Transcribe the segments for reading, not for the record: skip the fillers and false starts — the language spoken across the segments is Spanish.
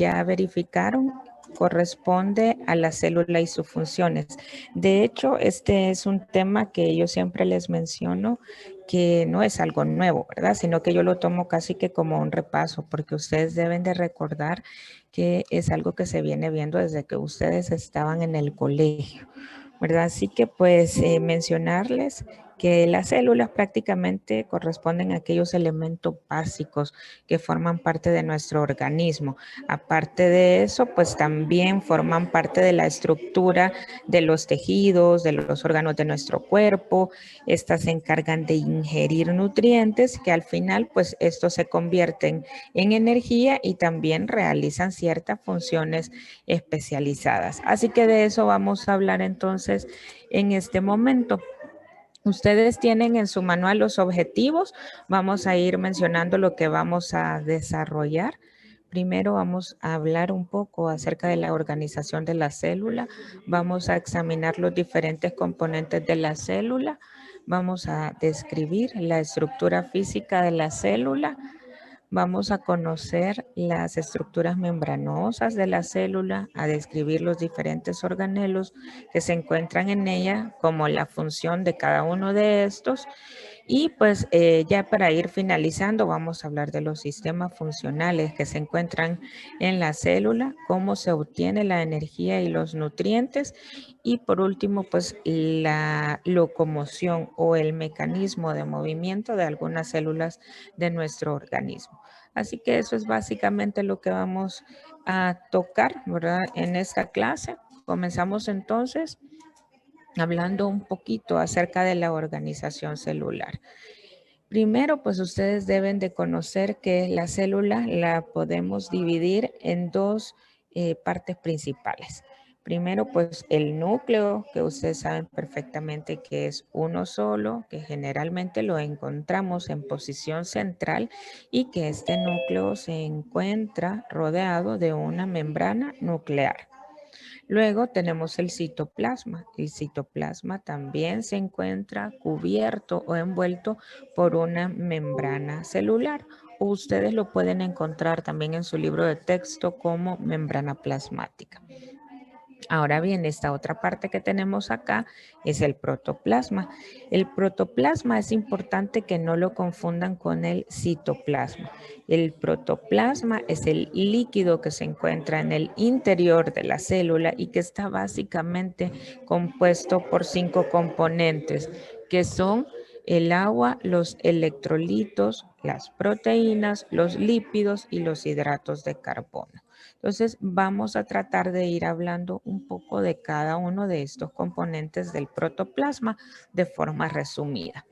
ya verificaron, corresponde a la célula y sus funciones. De hecho, este es un tema que yo siempre les menciono, que no es algo nuevo, ¿verdad? Sino que yo lo tomo casi que como un repaso, porque ustedes deben de recordar que es algo que se viene viendo desde que ustedes estaban en el colegio, ¿verdad? Así que pues mencionarles que las células prácticamente corresponden a aquellos elementos básicos que forman parte de nuestro organismo. Aparte de eso, pues también forman parte de la estructura de los tejidos, de los órganos de nuestro cuerpo. Estas se encargan de ingerir nutrientes que al final, pues estos se convierten en energía y también realizan ciertas funciones especializadas. Así que de eso vamos a hablar entonces en este momento. Ustedes tienen en su manual los objetivos. Vamos a ir mencionando lo que vamos a desarrollar. Primero vamos a hablar un poco acerca de la organización de la célula. Vamos a examinar los diferentes componentes de la célula. Vamos a describir la estructura física de la célula. Vamos a conocer las estructuras membranosas de la célula, a describir los diferentes organelos que se encuentran en ella, como la función de cada uno de estos. Y pues ya para ir finalizando, vamos a hablar de los sistemas funcionales que se encuentran en la célula, cómo se obtiene la energía y los nutrientes. Y por último, pues la locomoción o el mecanismo de movimiento de algunas células de nuestro organismo. Así que eso es básicamente lo que vamos a tocar, ¿verdad? En esta clase. Comenzamos entonces hablando un poquito acerca de la organización celular. Primero, pues ustedes deben de conocer que la célula la podemos dividir en dos partes principales. Primero, pues el núcleo, que ustedes saben perfectamente que es uno solo, que generalmente lo encontramos en posición central y que este núcleo se encuentra rodeado de una membrana nuclear. Luego tenemos el citoplasma. El citoplasma también se encuentra cubierto o envuelto por una membrana celular. Ustedes lo pueden encontrar también en su libro de texto como membrana plasmática. Ahora bien, esta otra parte que tenemos acá es el protoplasma. El protoplasma es importante que no lo confundan con el citoplasma. El protoplasma es el líquido que se encuentra en el interior de la célula y que está básicamente compuesto por 5 componentes, que son el agua, los electrolitos, las proteínas, los lípidos y los hidratos de carbono. Entonces, vamos a tratar de ir hablando un poco de cada uno de estos componentes del protoplasma de forma resumida.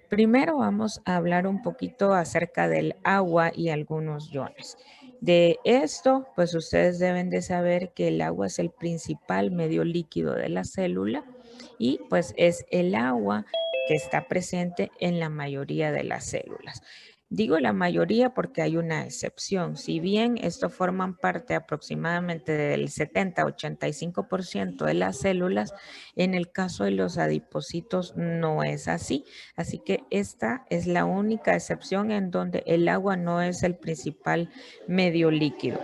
Primero vamos a hablar un poquito acerca del agua y algunos iones. De esto, pues ustedes deben de saber que el agua es el principal medio líquido de la célula y pues es el agua que está presente en la mayoría de las células. Digo la mayoría porque hay una excepción. Si bien estos forman parte aproximadamente del 70-85% de las células, en el caso de los adipocitos no es así. Así que esta es la única excepción en donde el agua no es el principal medio líquido.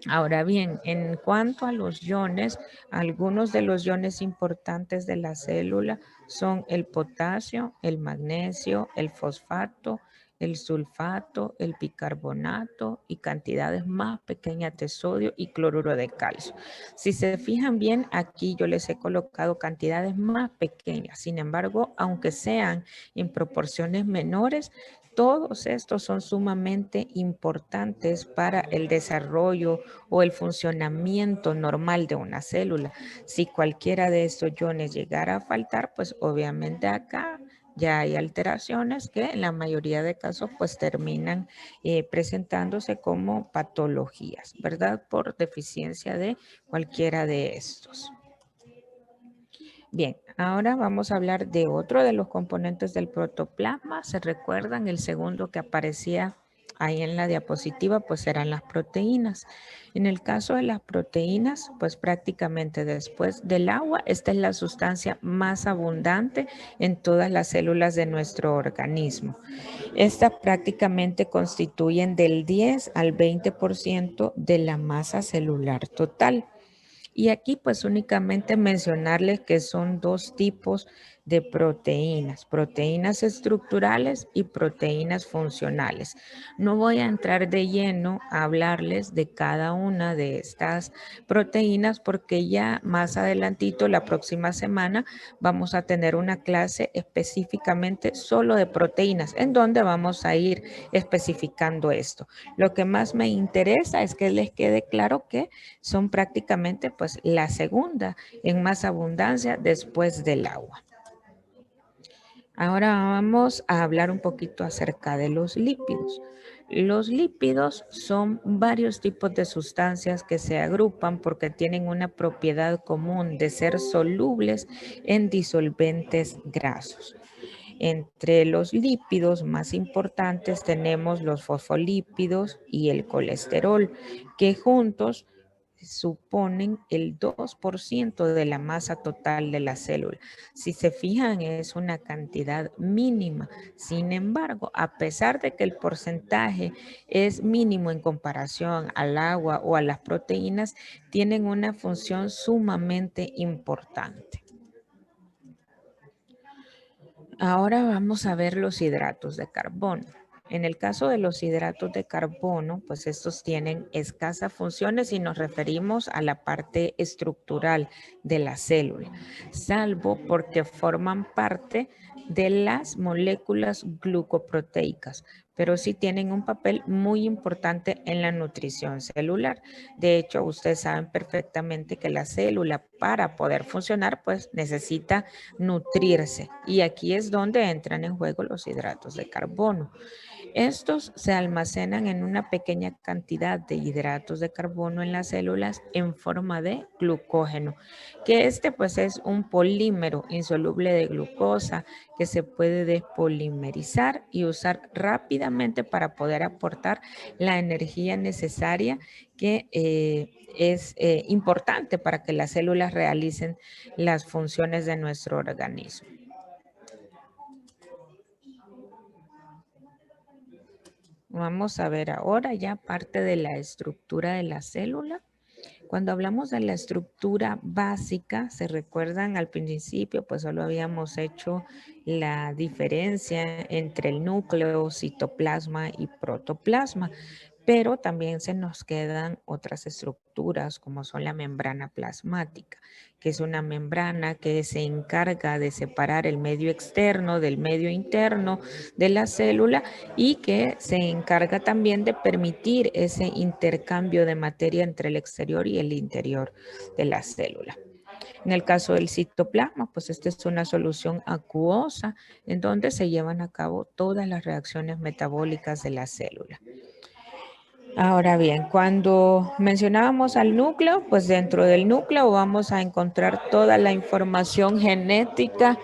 Ahora bien, en cuanto a los iones, algunos de los iones importantes de la célula son el potasio, el magnesio, el fosfato, el sulfato, el bicarbonato y cantidades más pequeñas de sodio y cloruro de calcio. Si se fijan bien, aquí yo les he colocado cantidades más pequeñas. Sin embargo, aunque sean en proporciones menores, todos estos son sumamente importantes para el desarrollo o el funcionamiento normal de una célula. Si cualquiera de estos iones llegara a faltar, pues obviamente acá ya hay alteraciones que en la mayoría de casos pues terminan presentándose como patologías, ¿verdad? Por deficiencia de cualquiera de estos. Bien, ahora vamos a hablar de otro de los componentes del protoplasma. ¿Se recuerdan el segundo que aparecía ahí en la diapositiva pues serán las proteínas. En el caso de las proteínas, pues prácticamente después del agua, esta es la sustancia más abundante en todas las células de nuestro organismo. Estas prácticamente constituyen del 10 al 20% de la masa celular total. Y aquí pues únicamente mencionarles que son dos tipos de proteínas estructurales y proteínas funcionales. No voy a entrar de lleno a hablarles de cada una de estas proteínas porque ya más adelantito, la próxima semana, vamos a tener una clase específicamente solo de proteínas, en donde vamos a ir especificando esto. Lo que más me interesa es que les quede claro que son prácticamente pues la segunda en más abundancia después del agua. Ahora vamos a hablar un poquito acerca de los lípidos. Los lípidos son varios tipos de sustancias que se agrupan porque tienen una propiedad común de ser solubles en disolventes grasos. Entre los lípidos más importantes tenemos los fosfolípidos y el colesterol, que juntos suponen el 2% de la masa total de la célula. Si se fijan, es una cantidad mínima. Sin embargo, a pesar de que el porcentaje es mínimo en comparación al agua o a las proteínas, tienen una función sumamente importante. Ahora vamos a ver los hidratos de carbono. En el caso de los hidratos de carbono, pues estos tienen escasas funciones y nos referimos a la parte estructural de la célula, salvo porque forman parte de las moléculas glucoproteicas, pero sí tienen un papel muy importante en la nutrición celular. De hecho, ustedes saben perfectamente que la célula para poder funcionar, pues necesita nutrirse. Y aquí es donde entran en juego los hidratos de carbono. Estos se almacenan en una pequeña cantidad de hidratos de carbono en las células en forma de glucógeno, que este pues es un polímero insoluble de glucosa que se puede despolimerizar y usar rápidamente para poder aportar la energía necesaria que es importante para que las células realicen las funciones de nuestro organismo. Vamos a ver ahora ya parte de la estructura de la célula. Cuando hablamos de la estructura básica, se recuerdan al principio, pues solo habíamos hecho la diferencia entre el núcleo, citoplasma y protoplasma, pero también se nos quedan otras estructuras como son la membrana plasmática, que es una membrana que se encarga de separar el medio externo del medio interno de la célula y que se encarga también de permitir ese intercambio de materia entre el exterior y el interior de la célula. En el caso del citoplasma, pues esta es una solución acuosa en donde se llevan a cabo todas las reacciones metabólicas de la célula. Ahora bien, cuando mencionábamos al núcleo, pues dentro del núcleo vamos a encontrar toda la información genética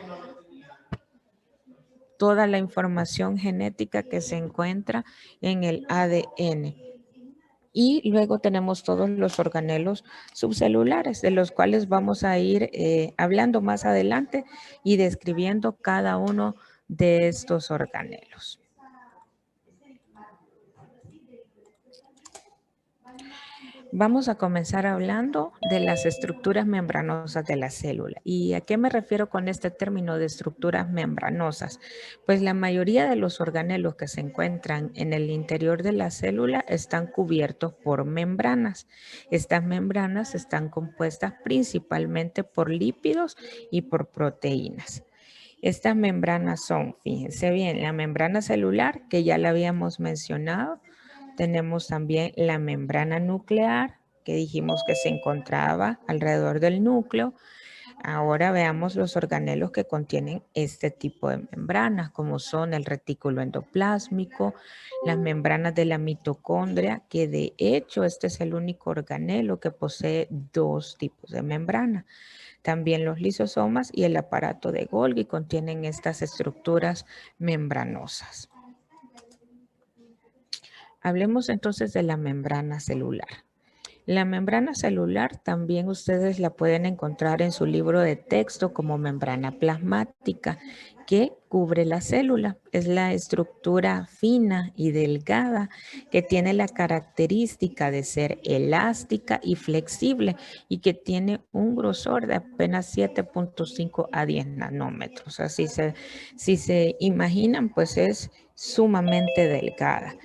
que se encuentra en el ADN. Y luego tenemos todos los organelos subcelulares, de los cuales vamos a ir hablando más adelante y describiendo cada uno de estos organelos. Vamos a comenzar hablando de las estructuras membranosas de la célula. ¿Y a qué me refiero con este término de estructuras membranosas? Pues la mayoría de los organelos que se encuentran en el interior de la célula están cubiertos por membranas. Estas membranas están compuestas principalmente por lípidos y por proteínas. Estas membranas son, fíjense bien, la membrana celular, que ya la habíamos mencionado. Tenemos también la membrana nuclear, que dijimos que se encontraba alrededor del núcleo. Ahora veamos los organelos que contienen este tipo de membranas, como son el retículo endoplásmico, las membranas de la mitocondria, que de hecho este es el único organelo que posee dos tipos de membrana. También los lisosomas y el aparato de Golgi contienen estas estructuras membranosas. Hablemos entonces de la membrana celular. La membrana celular también ustedes la pueden encontrar en su libro de texto como membrana plasmática que cubre la célula. Es la estructura fina y delgada que tiene la característica de ser elástica y flexible y que tiene un grosor de apenas 7.5 a 10 nanómetros. Así si se imaginan, pues es sumamente delgada.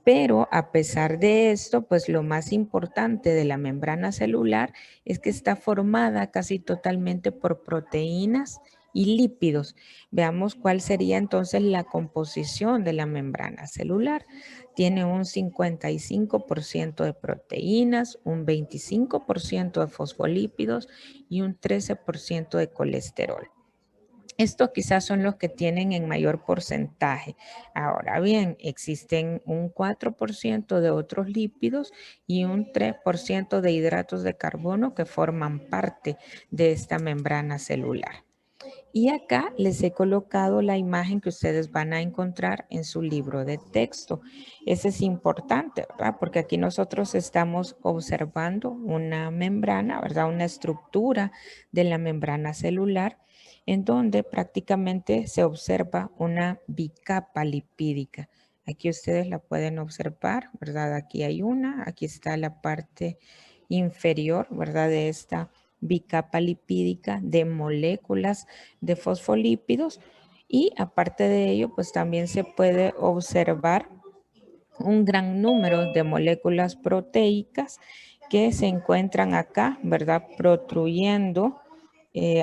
Pero a pesar de esto, pues lo más importante de la membrana celular es que está formada casi totalmente por proteínas y lípidos. Veamos cuál sería entonces la composición de la membrana celular. Tiene un 55% de proteínas, un 25% de fosfolípidos y un 13% de colesterol. Estos quizás son los que tienen en mayor porcentaje. Ahora bien, existen un 4% de otros lípidos y un 3% de hidratos de carbono que forman parte de esta membrana celular. Y acá les he colocado la imagen que ustedes van a encontrar en su libro de texto. Ese es importante, ¿verdad? Porque aquí nosotros estamos observando una membrana, ¿verdad? Una estructura de la membrana celular en donde prácticamente se observa una bicapa lipídica. Aquí ustedes la pueden observar, ¿verdad? Aquí hay una, aquí está la parte inferior, ¿verdad? De esta bicapa lipídica de moléculas de fosfolípidos y aparte de ello, pues también se puede observar un gran número de moléculas proteicas que se encuentran acá, ¿verdad? Protruyendo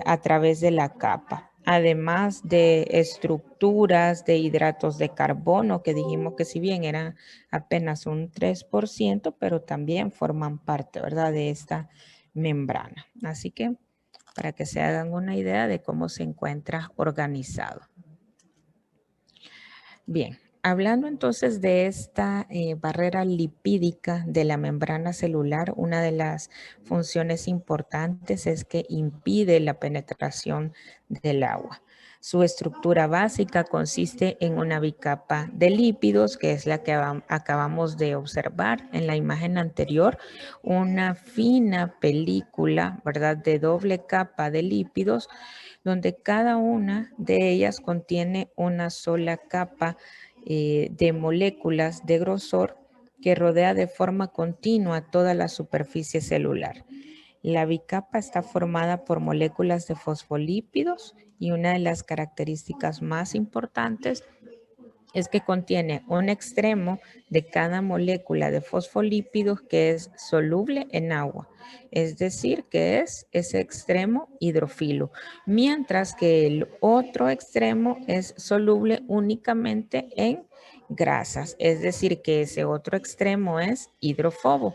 a través de la capa. Además de estructuras de hidratos de carbono, que dijimos que si bien eran apenas un 3%, pero también forman parte, ¿verdad? De esta membrana. Así que para que se hagan una idea de cómo se encuentra organizado. Bien, hablando entonces de esta barrera lipídica de la membrana celular, una de las funciones importantes es que impide la penetración del agua. Su estructura básica consiste en una bicapa de lípidos, que es la que acabamos de observar en la imagen anterior, una fina película, ¿verdad?, de doble capa de lípidos, donde cada una de ellas contiene una sola capa de moléculas de grosor que rodea de forma continua toda la superficie celular. La bicapa está formada por moléculas de fosfolípidos y una de las características más importantes es que contiene un extremo de cada molécula de fosfolípidos que es soluble en agua, es decir, que es ese extremo hidrofilo, mientras que el otro extremo es soluble únicamente en grasas, es decir, que ese otro extremo es hidrofobo.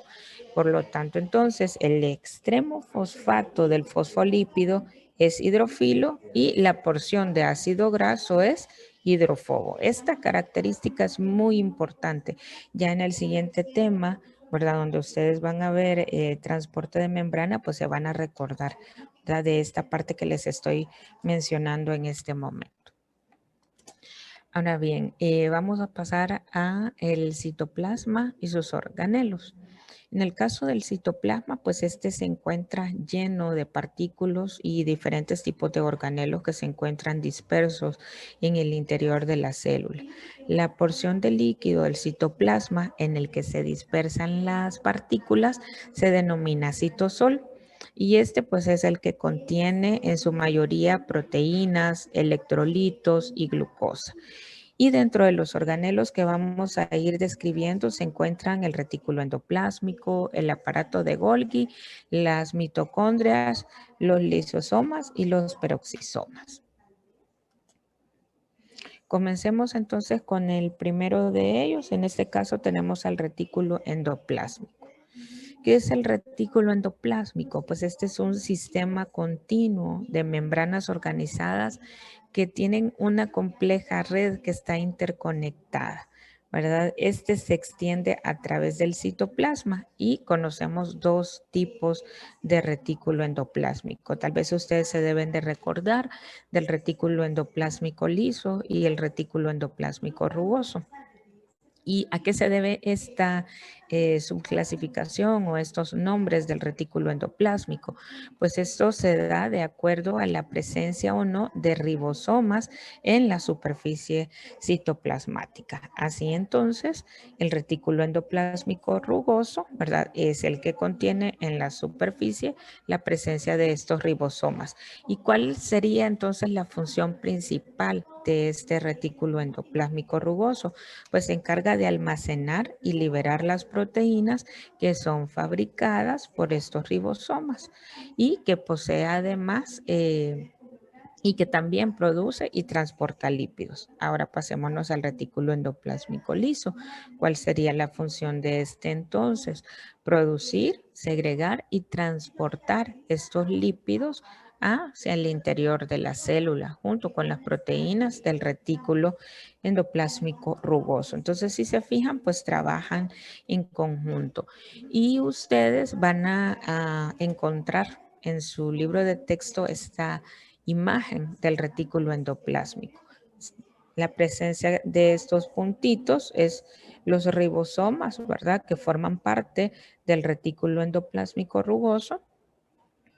Por lo tanto, entonces, el extremo fosfato del fosfolípido es hidrofilo y la porción de ácido graso es hidrofobo. Esta característica es muy importante. Ya en el siguiente tema, ¿verdad? Donde ustedes van a ver transporte de membrana, pues se van a recordar, ¿verdad?, de esta parte que les estoy mencionando en este momento. Ahora bien, vamos a pasar a el citoplasma y sus organelos. En el caso del citoplasma, pues este se encuentra lleno de partículas y diferentes tipos de organelos que se encuentran dispersos en el interior de la célula. La porción de líquido del citoplasma en el que se dispersan las partículas se denomina citosol. Y este pues es el que contiene en su mayoría proteínas, electrolitos y glucosa. Y dentro de los organelos que vamos a ir describiendo se encuentran el retículo endoplásmico, el aparato de Golgi, las mitocondrias, los lisosomas y los peroxisomas. Comencemos entonces con el primero de ellos. En este caso tenemos al retículo endoplásmico. ¿Qué es el retículo endoplásmico? Pues este es un sistema continuo de membranas organizadas que tienen una compleja red que está interconectada, ¿verdad? Este se extiende a través del citoplasma y conocemos dos tipos de retículo endoplásmico. Tal vez ustedes se deben de recordar del retículo endoplásmico liso y el retículo endoplásmico rugoso. ¿Y a qué se debe esta subclasificación o estos nombres del retículo endoplásmico? Pues esto se da de acuerdo a la presencia o no de ribosomas en la superficie citoplasmática. Así entonces, el retículo endoplásmico rugoso, ¿verdad? Es el que contiene en la superficie la presencia de estos ribosomas. ¿Y cuál sería entonces la función principal de este retículo endoplásmico rugoso? Pues se encarga de almacenar y liberar las proteínas que son fabricadas por estos ribosomas y que posee además y que también produce y transporta lípidos. Ahora pasémonos al retículo endoplásmico liso. ¿Cuál sería la función de este entonces? Producir, segregar y transportar estos lípidos hacia el interior de la célula junto con las proteínas del retículo endoplásmico rugoso. Entonces, si se fijan, pues trabajan en conjunto. Y ustedes van a encontrar en su libro de texto esta imagen del retículo endoplásmico. La presencia de estos puntitos es los ribosomas, ¿verdad? Que forman parte del retículo endoplásmico rugoso.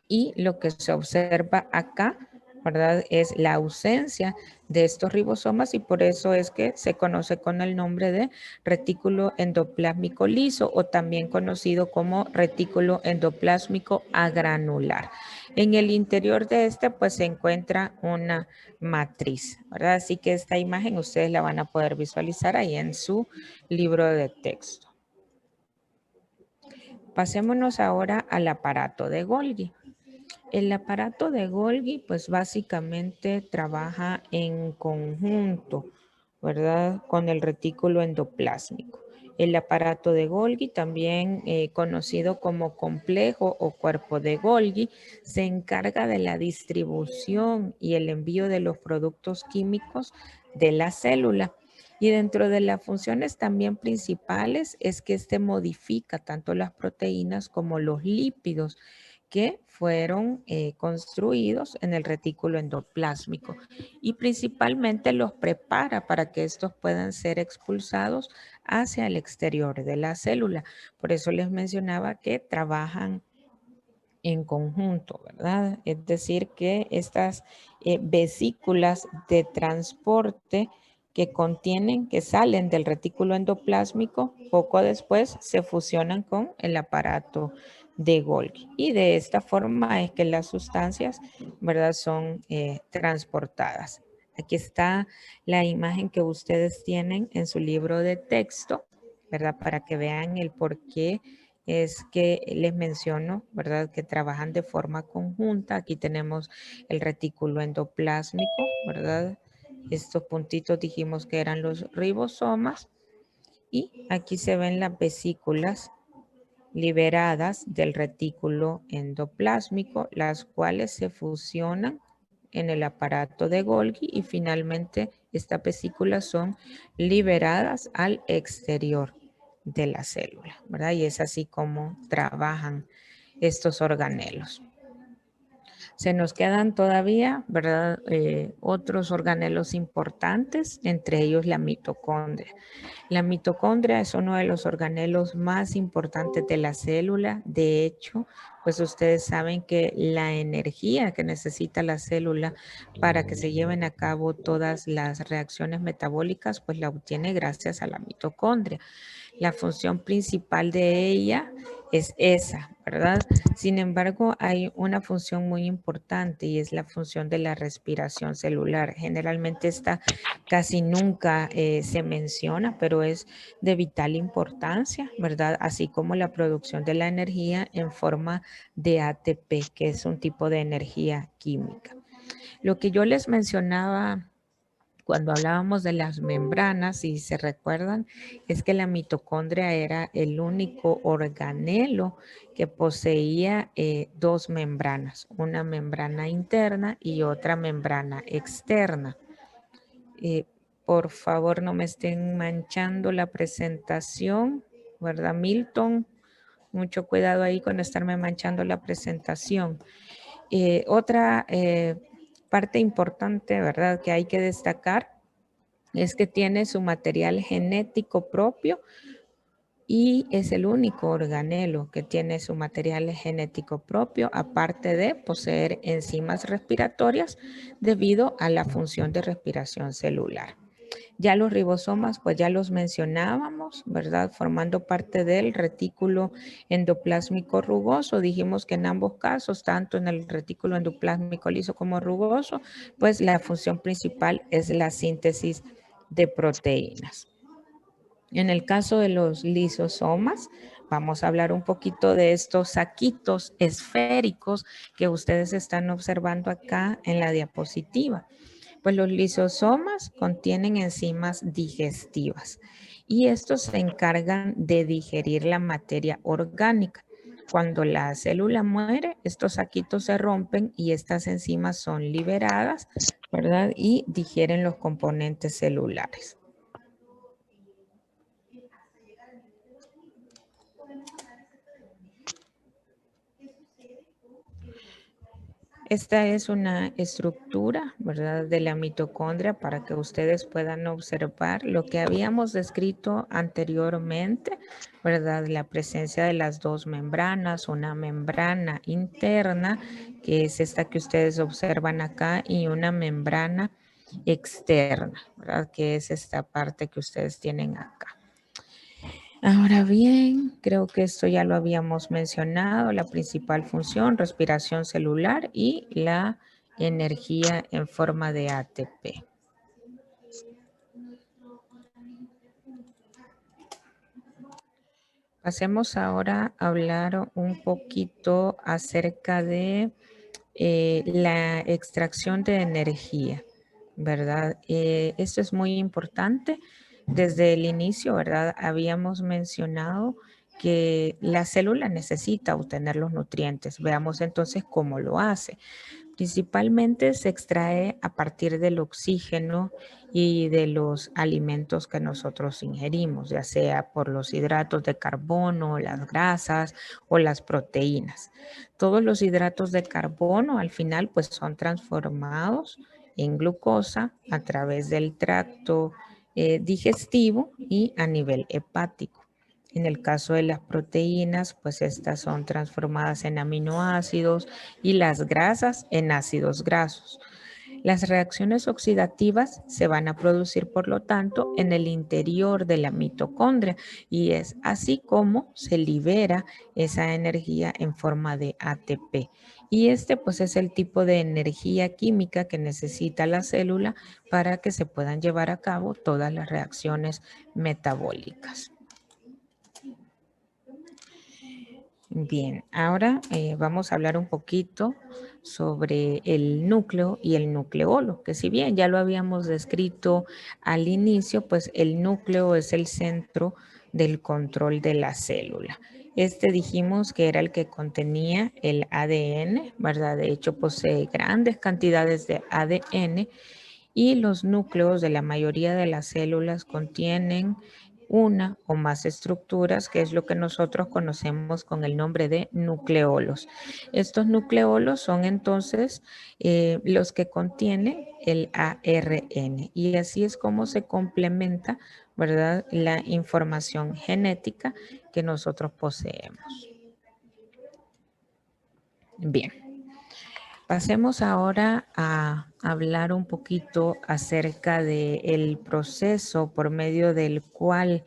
Y lo que se observa acá, ¿verdad? Es la ausencia de estos ribosomas y por eso es que se conoce con el nombre de retículo endoplásmico liso o también conocido como retículo endoplásmico agranular. En el interior de este pues se encuentra una matriz, ¿verdad? Así que esta imagen ustedes la van a poder visualizar ahí en su libro de texto. Pasémonos ahora al aparato de Golgi. El aparato de Golgi, pues básicamente trabaja en conjunto, ¿verdad? Con el retículo endoplásmico. El aparato de Golgi, también conocido como complejo o cuerpo de Golgi, se encarga de la distribución y el envío de los productos químicos de la célula. Y dentro de las funciones también principales es que este modifica tanto las proteínas como los lípidos que fueron construidos en el retículo endoplásmico y principalmente los prepara para que estos puedan ser expulsados hacia el exterior de la célula. Por eso les mencionaba que trabajan en conjunto, ¿verdad? Es decir, que estas vesículas de transporte que contienen, que salen del retículo endoplásmico, poco después se fusionan con el aparato de Golgi. Y de esta forma es que las sustancias, ¿verdad?, son transportadas. Aquí está la imagen que ustedes tienen en su libro de texto, ¿verdad? Para que vean el por qué es que les menciono, ¿verdad? Que trabajan de forma conjunta. Aquí tenemos el retículo endoplásmico, ¿verdad? Estos puntitos dijimos que eran los ribosomas y aquí se ven las vesículas liberadas del retículo endoplásmico, las cuales se fusionan en el aparato de Golgi y finalmente estas vesículas son liberadas al exterior de la célula, ¿verdad? Y es así como trabajan estos organelos. Se nos quedan todavía, ¿verdad? Otros organelos importantes, entre ellos la mitocondria. La mitocondria es uno de los organelos más importantes de la célula. De hecho, pues ustedes saben que la energía que necesita la célula para que se lleven a cabo todas las reacciones metabólicas, pues la obtiene gracias a la mitocondria. La función principal de ella es esa, ¿verdad? Sin embargo, hay una función muy importante y es la función de la respiración celular. Generalmente esta casi nunca se menciona, pero es de vital importancia, ¿verdad? Así como la producción de la energía en forma de ATP, que es un tipo de energía química. Lo que yo les mencionaba cuando hablábamos de las membranas, si se recuerdan, es que la mitocondria era el único organelo que poseía dos membranas, una membrana interna y otra membrana externa. Por favor, no me estén manchando la presentación, ¿verdad, Milton? Mucho cuidado ahí con estarme manchando la presentación. Otra parte importante, ¿verdad?, que hay que destacar es que tiene su material genético propio y es el único organelo que tiene su material genético propio, aparte de poseer enzimas respiratorias debido a la función de respiración celular. Ya los ribosomas, pues ya los mencionábamos, ¿verdad? Formando parte del retículo endoplásmico rugoso. Dijimos que en ambos casos, tanto en el retículo endoplásmico liso como rugoso, pues la función principal es la síntesis de proteínas. En el caso de los lisosomas, vamos a hablar un poquito de estos saquitos esféricos que ustedes están observando acá en la diapositiva. Pues los lisosomas contienen enzimas digestivas y estos se encargan de digerir la materia orgánica. Cuando la célula muere, estos saquitos se rompen y estas enzimas son liberadas, ¿verdad? Y digieren los componentes celulares. Esta es una estructura, ¿verdad?, de la mitocondria para que ustedes puedan observar lo que habíamos descrito anteriormente, ¿verdad? La presencia de las dos membranas, una membrana interna, que es esta que ustedes observan acá, y una membrana externa, ¿verdad?, que es esta parte que ustedes tienen acá. Ahora bien, creo que esto ya lo habíamos mencionado, la principal función, respiración celular y la energía en forma de ATP. Pasemos ahora a hablar un poquito acerca de la extracción de energía, ¿verdad? Esto es muy importante. Desde el inicio, ¿verdad? Habíamos mencionado que la célula necesita obtener los nutrientes. Veamos entonces cómo lo hace. Principalmente se extrae a partir del oxígeno y de los alimentos que nosotros ingerimos, ya sea por los hidratos de carbono, las grasas o las proteínas. Todos los hidratos de carbono al final pues son transformados en glucosa a través del tracto digestivo y a nivel hepático. En el caso de las proteínas, pues estas son transformadas en aminoácidos y las grasas en ácidos grasos. Las reacciones oxidativas se van a producir, por lo tanto, en el interior de la mitocondria y es así como se libera esa energía en forma de ATP. Y este pues es el tipo de energía química que necesita la célula para que se puedan llevar a cabo todas las reacciones metabólicas. Bien, ahora vamos a hablar un poquito sobre el núcleo y el nucleolo, que si bien ya lo habíamos descrito al inicio, pues el núcleo es el centro del control de la célula. Este dijimos que era el que contenía el ADN, ¿verdad? De hecho, posee grandes cantidades de ADN y los núcleos de la mayoría de las células contienen una o más estructuras, que es lo que nosotros conocemos con el nombre de nucleolos. Estos nucleolos son entonces los que contienen el ARN y así es como se complementa, ¿verdad?, la información genética que nosotros poseemos. Bien. Pasemos ahora a hablar un poquito acerca del proceso por medio del cual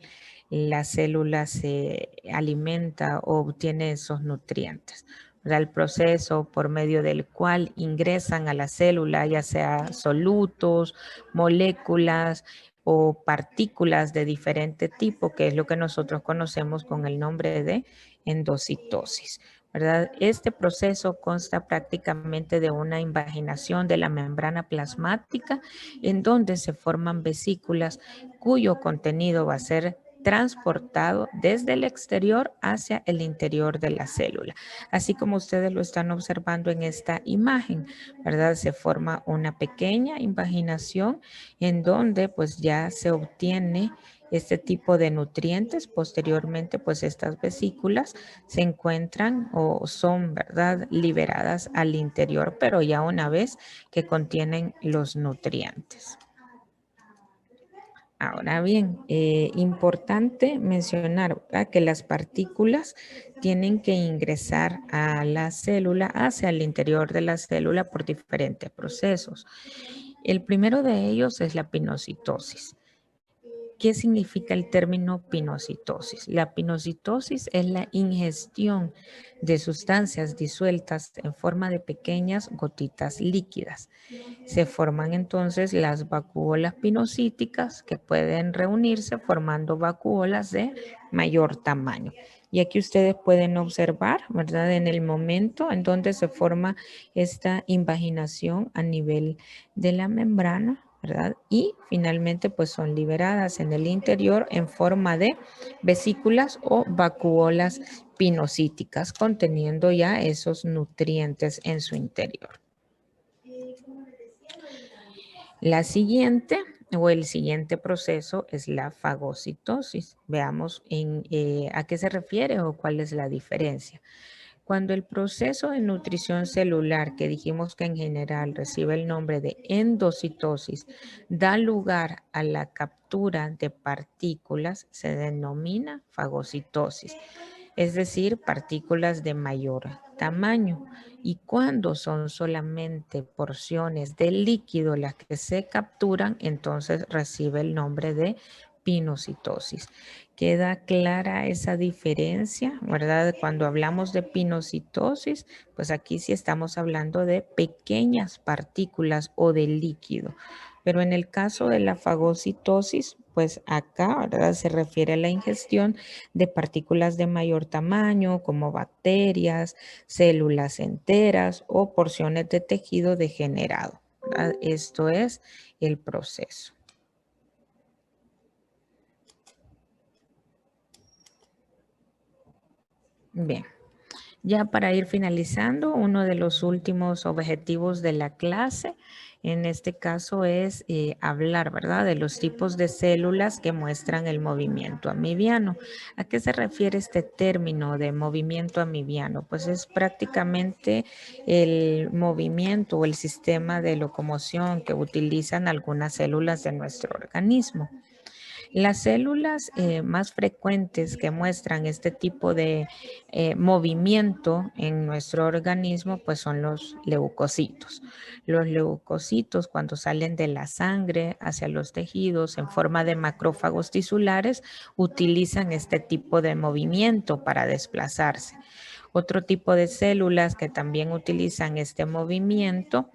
la célula se alimenta o obtiene esos nutrientes. El proceso por medio del cual ingresan a la célula, ya sea solutos, moléculas o partículas de diferente tipo, que es lo que nosotros conocemos con el nombre de endocitosis, ¿verdad? Este proceso consta prácticamente de una invaginación de la membrana plasmática en donde se forman vesículas cuyo contenido va a ser transportado desde el exterior hacia el interior de la célula. Así como ustedes lo están observando en esta imagen, ¿verdad? Se forma una pequeña invaginación en donde pues ya se obtiene este tipo de nutrientes. Posteriormente, pues estas vesículas se encuentran o son, ¿verdad?, liberadas al interior, pero ya una vez que contienen los nutrientes. Ahora bien, importante mencionar, ¿verdad?, que las partículas tienen que ingresar a la célula, hacia el interior de la célula por diferentes procesos. El primero de ellos es la pinocitosis. ¿Qué significa el término pinocitosis? La pinocitosis es la ingestión de sustancias disueltas en forma de pequeñas gotitas líquidas. Se forman entonces las vacuolas pinocíticas que pueden reunirse formando vacuolas de mayor tamaño. Y aquí ustedes pueden observar, ¿verdad?, en el momento en donde se forma esta invaginación a nivel de la membrana, ¿verdad? Y finalmente pues son liberadas en el interior en forma de vesículas o vacuolas pinocíticas conteniendo ya esos nutrientes en su interior. La siguiente o el siguiente proceso es la fagocitosis. Veamos a qué se refiere o cuál es la diferencia. Cuando el proceso de nutrición celular, que dijimos que en general recibe el nombre de endocitosis, da lugar a la captura de partículas, se denomina fagocitosis, es decir, partículas de mayor tamaño. Y cuando son solamente porciones de líquido las que se capturan, entonces recibe el nombre de pinocitosis. ¿Queda clara esa diferencia, verdad? Cuando hablamos de pinocitosis, pues aquí sí estamos hablando de pequeñas partículas o de líquido. Pero en el caso de la fagocitosis, pues acá, ¿verdad?, se refiere a la ingestión de partículas de mayor tamaño, como bacterias, células enteras o porciones de tejido degenerado, ¿verdad? Esto es el proceso. Bien. Ya para ir finalizando, uno de los últimos objetivos de la clase, en este caso es hablar, ¿verdad?, de los tipos de células que muestran el movimiento amibiano. ¿A qué se refiere este término de movimiento amibiano? Pues es prácticamente el movimiento o el sistema de locomoción que utilizan algunas células de nuestro organismo. Las células más frecuentes que muestran este tipo de movimiento en nuestro organismo pues son los leucocitos. Los leucocitos cuando salen de la sangre hacia los tejidos en forma de macrófagos tisulares utilizan este tipo de movimiento para desplazarse. Otro tipo de células que también utilizan este movimiento,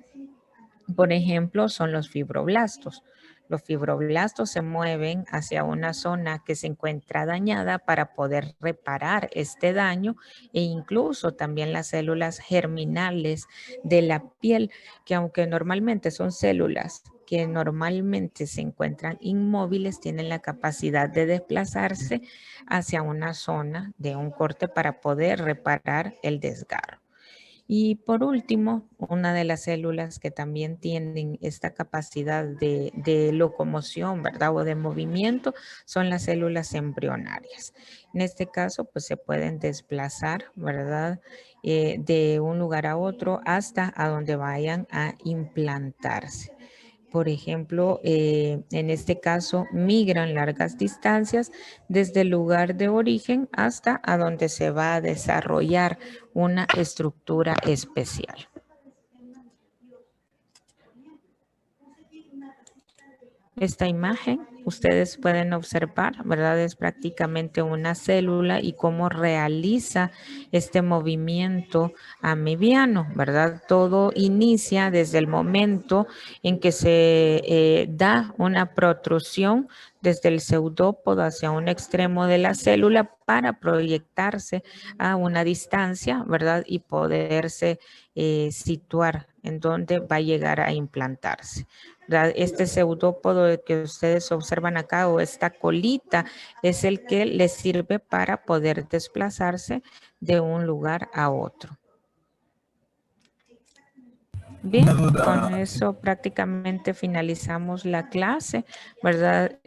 por ejemplo, son los fibroblastos. Los fibroblastos se mueven hacia una zona que se encuentra dañada para poder reparar este daño e incluso también las células germinales de la piel, que aunque normalmente son células que normalmente se encuentran inmóviles, tienen la capacidad de desplazarse hacia una zona de un corte para poder reparar el desgarro. Y por último, una de las células que también tienen esta capacidad de locomoción, ¿verdad?, o de movimiento, son las células embrionarias. En este caso, pues se pueden desplazar, ¿verdad?, de un lugar a otro hasta a donde vayan a implantarse. Por ejemplo, en este caso, migran largas distancias desde el lugar de origen hasta a donde se va a desarrollar una estructura especial. Esta imagen ustedes pueden observar, ¿verdad? Es prácticamente una célula y cómo realiza este movimiento amibiano, ¿verdad? Todo inicia desde el momento en que se da una protrusión desde el pseudópodo hacia un extremo de la célula para proyectarse a una distancia, ¿verdad? Y poderse situar en donde va a llegar a implantarse. Este pseudópodo que ustedes observan acá o esta colita es el que les sirve para poder desplazarse de un lugar a otro. Bien, con eso prácticamente finalizamos la clase, ¿verdad?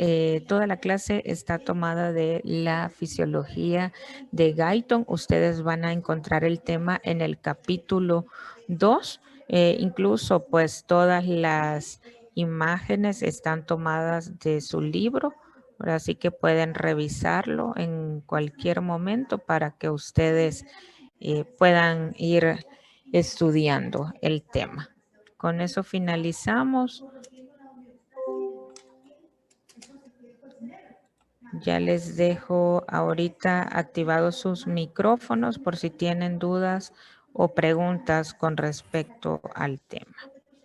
Toda la clase está tomada de la fisiología de Guyton. Ustedes van a encontrar el tema en el capítulo 2, incluso pues todas las imágenes están tomadas de su libro, así que pueden revisarlo en cualquier momento para que ustedes puedan ir estudiando el tema. Con eso finalizamos. Ya les dejo ahorita activados sus micrófonos por si tienen dudas o preguntas con respecto al tema.